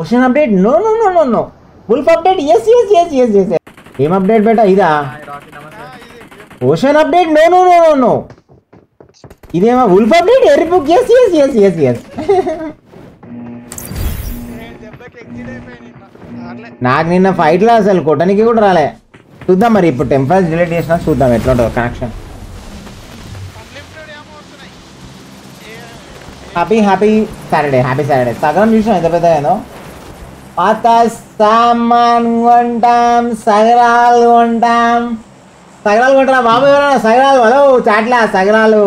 Ocean update no no no no no wolf update yes yes yes yes yes ఏం update బేటా ఇదా ocean update no no no no no ఇదేమా wolf update ఎర్రిపుక్ yes yes yes yes yes నాకు నిన్న ఫైట్లో అసలు కొట్టడానికి కూడా రాలే చూద్దాం మరి ఇప్పుడు టెంపరేచర్ డిలీట్ చేసినా చూద్దాం ఎట్లా ఉంటుంది కనెక్షన్ హ్యాపీ సాటర్డే సగం చూసాం ఎంత పెద్ద ఏదో పాత సామాన్ కొంటాం సగరాలు కొంటారా బాబు ఎవరైనా సగరాలు హలో చాట్లా సగరాలు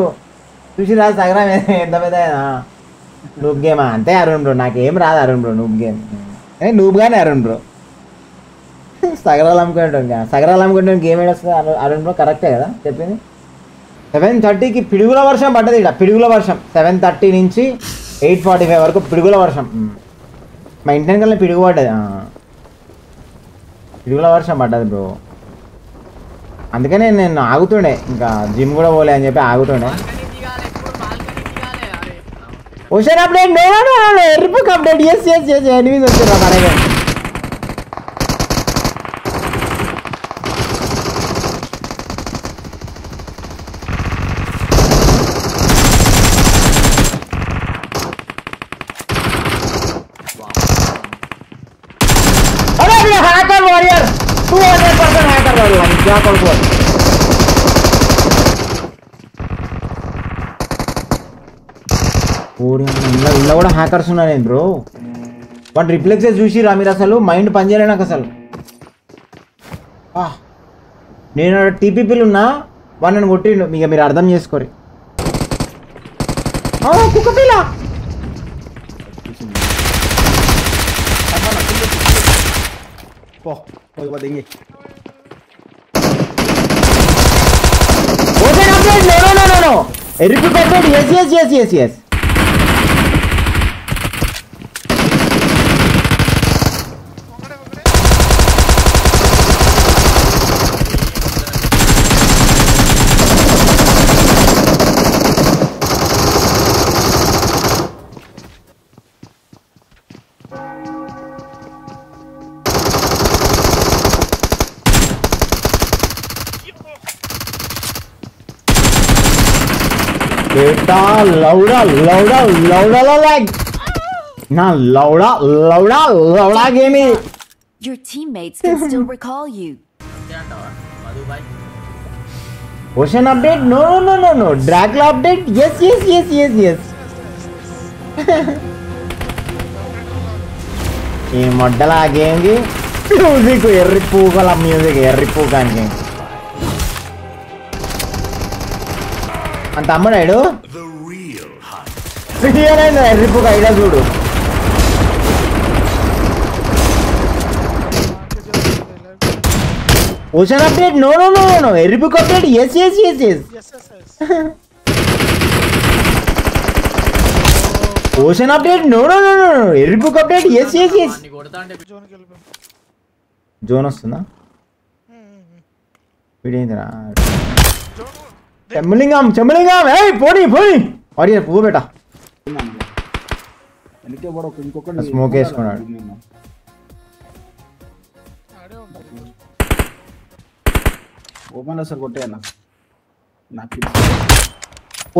చూసిరా సగరం ఎంత పెద్ద నూబ్ గేమా అంతే అరుణ్ బ్రో నాకేం రాదు అరుణ్ బ్రో నూబ్ గేమ్ నూబ్గానే అరుణ్ బ్రో సగరాలు అమ్ముకుంటాం గేమ్ ఏడొస్తుంది అరుణ్ బ్రో కరెక్టే కదా చెప్పింది 7:30కి పిడుగుల వర్షం పడ్డది ఇక్కడ పిడుగుల వర్షం 7:30 నుంచి 8:45 వరకు పిడుగుల వర్షం మా ఇంటి కల్లా పిడుగు పడ్డది పిడుగుల వర్షం పడ్డది బ్రో అందుకనే నేను ఆగుతుండే ఇంకా జిమ్ కూడా పోలే అని చెప్పి ఆగుతుండే ఓషన్ అప్డేట్ నో ఎర్రిపుక్ అప్డేట్ yes yes yes ఎనిమిది వచ్చిండ్రా పడగా హ్యాకర్ వారియర్ 200% హ్యాకర్ వారియర్ क्या करूं ఇలా కూడా హ్యాకర్స్ ఉన్నారు బ్రో వాటి రిఫ్లెక్సెస్ చూసిరా మీరు అసలు మైండ్ పనిచేయలే నాకు అసలు నేను టీపీపీలు ఉన్నా వాడు నన్ను కొట్టిండు ఇక మీరు అర్థం చేసుకోరు కుక్కపిల్ల Repeat update yes बेटा लौड़ा like ना लौड़ा gaming your teammates can still recall you ocean update no Dracula update yes ये मॉडल आ गेम की म्यूजिक ఎర్రిపోగల మ్యూజిక్ ఎర్రిపోగానికి అంత అమ్మడాడు ఎర్రిపోక ఐడా చూడు ఓషన్ అప్డేట్ నో ఎర్రిపోక update yes ocean update no ఎర్రిపోక అప్డేట్ yes జోన్ వస్తుందా వీడేందిరా చెమ్మలింగం పోనీ వాడియర్ పో బేటా స్మోక్ వేసుకున్నాడు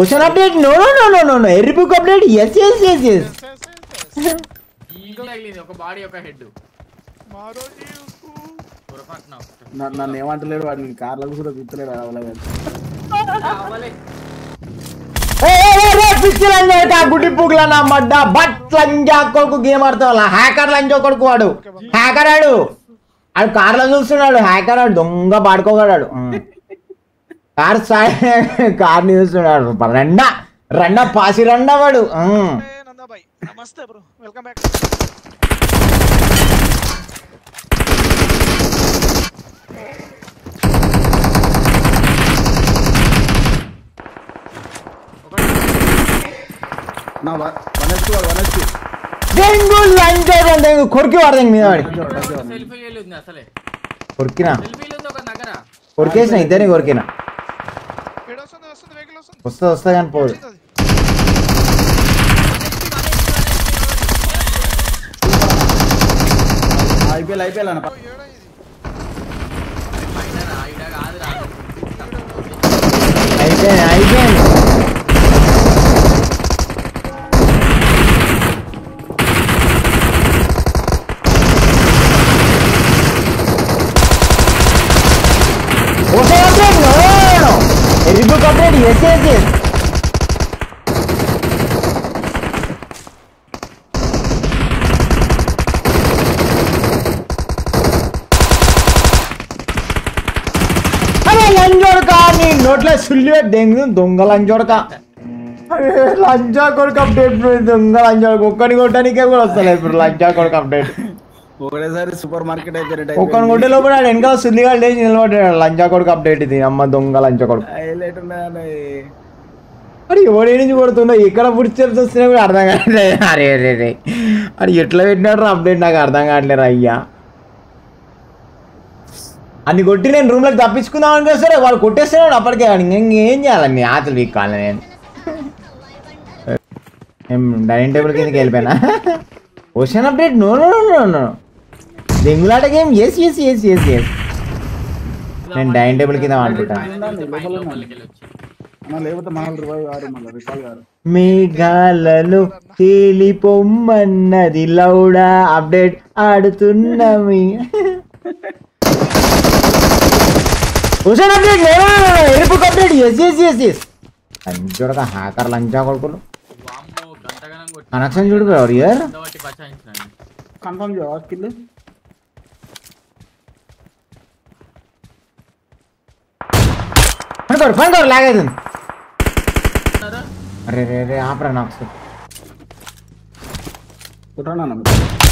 ఓషన్ అప్డేట్ నో ఎర్రిపుక్ అప్డేట్ yes ఒక బాడీ ఒక హెడ్ నన్ను ఏమంటలేడు వాడు నేను కార్లకు కూడా గుర్తులేడు గుడ్డి పూకుల నా మడ్డ బట్ లంజా కొడుకు గేమ్ ఆడుతా హ్యాకర్ లంజో కొడుకు వాడు హ్యాకర్ ఆడు కార్లో చూస్తున్నాడు హ్యాకర్ ఆడు దొంగ పాడుకోగలడు కార్ని చూస్తున్నాడు రెండా పాసి రెండా వాడు నమస్తే బ్రో వెల్కమ్ బ్యాక్ నా వనస్కి దెంగు లంజో దెంగు కొరికి వాడదెంగు మీద వాడి సెల్ఫీ లేదు అసలే కొరికినా సెల్ఫీ లేదు ఒక దగ్గర కొరికేసిన ఇద్దరిని కొరికినా వస్తుంది వెహికల్ వస్తా కానీ పోదు అయిపోయాలి అన్న ఏడా ఇది పైన రా, ఈడ కాదు రా. అయిపోయింది రిబుక్ అప్డేట్ ఎస్ లంజోడక నీ నోట్లో సుల్లి దెంగు దొంగ లంజోడక లంచా కొడుకు అప్డేట్ దొంగ లంజోడక ఒక్కడిని కొట్టడానికే కూడా వస్తలేదు ఇప్పుడు లంచా కొడుకు అప్డేట్ ఒకటేసారి సూపర్ మార్కెట్ అయిపోయినట్టు ఒక్కడిని కొట్టే లోపల వెనక సుల్లిగా లేచి నిలబడ్డాడు లంచా కొడుకు అప్డేట్ ఇది అమ్మ దొంగ లంచా కొడుకు హైలైట్ ఉన్నాయని మరి ఎవడే నుంచి కొడుతుండో ఇక్కడ పుడిచేసి వస్తున్నా కూడా అర్థం కావట్లేదు అరే రే రే అది ఎట్లా పెట్టినాడు అప్డేట్ నాకు అర్థం కావట్లేదు అయ్యా అన్ని కొట్టి నేను రూమ్లోకి తప్పించుకుందాం అనుకో సరే వాళ్ళు కొట్టేస్తున్నాడు అప్పటికే ఇంకేం చేయాలండి ఆతలు వీక్కాలి నేను డైనింగ్ టేబుల్ కిందకి వెళ్ళిపోయినా ocean update no no no no దెంగులాట game yes yes yes yes yes నేను డైనింగ్ టేబుల్ కింద అనుకుంటాను లోపలికి వెళ్ళి వచ్చి. అన్న లేకపోతే మనల్ని రివైవ్ గారు మళ్ళీ రికాల్ గారు మేఘాలలో తేలిపొమ్మన్నది లౌడా అప్డేట్ ఆడుతున్నమి ఓషన్ అప్డేట్ ఎరుపు update yes yes yes yes లంచోడక హ్యాకర్ లంచా కొడుకులు వామ్మో, గంటగనం కొట్టి కనెక్షన్ చూడు ఎవరు ఇయర్ కింద పట్టి బచాయించినాను. కన్ఫర్మ్ చేయవా స్కిల్ పనుకోరు లాగేది ఉన్నారా? అరే రే రే ఆపరా నాకు కుట్రానా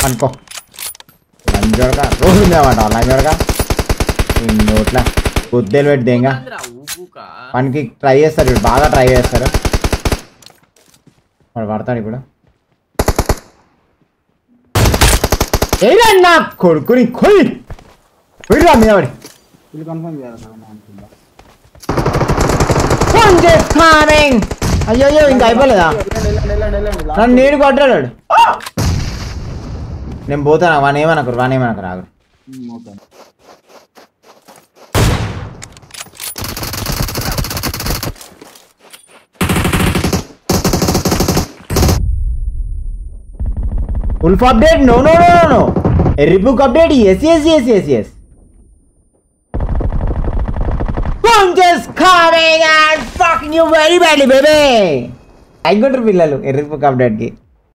అనుకో లంజోడక రోజు ఉందేమాట లంజోడక నోట్లా గుద్దెలు పెట్టి ఇంకా ఏంద్రా ఊపుకా? మనకి ట్రై చేస్తారు ఇప్పుడు బాగా ట్రై చేస్తారు వాడు పడతాడు ఇప్పుడు ఏనా నా కొడుకుని కొయ్యి కొయ్యిరా మీద పడి ఇది కన్ఫర్మ్ చేయాలి అనుకుంటా అయ్యో ఇంకా అయిపోలేదా నన్ను నేను కొట్టాడు వాడు. నేను పోతాను వానేమనకరు రాగు Wolf update? No. Rebook update? Yes. Punch is coming and fucking you very badly, baby. I got to feel a Rebook update.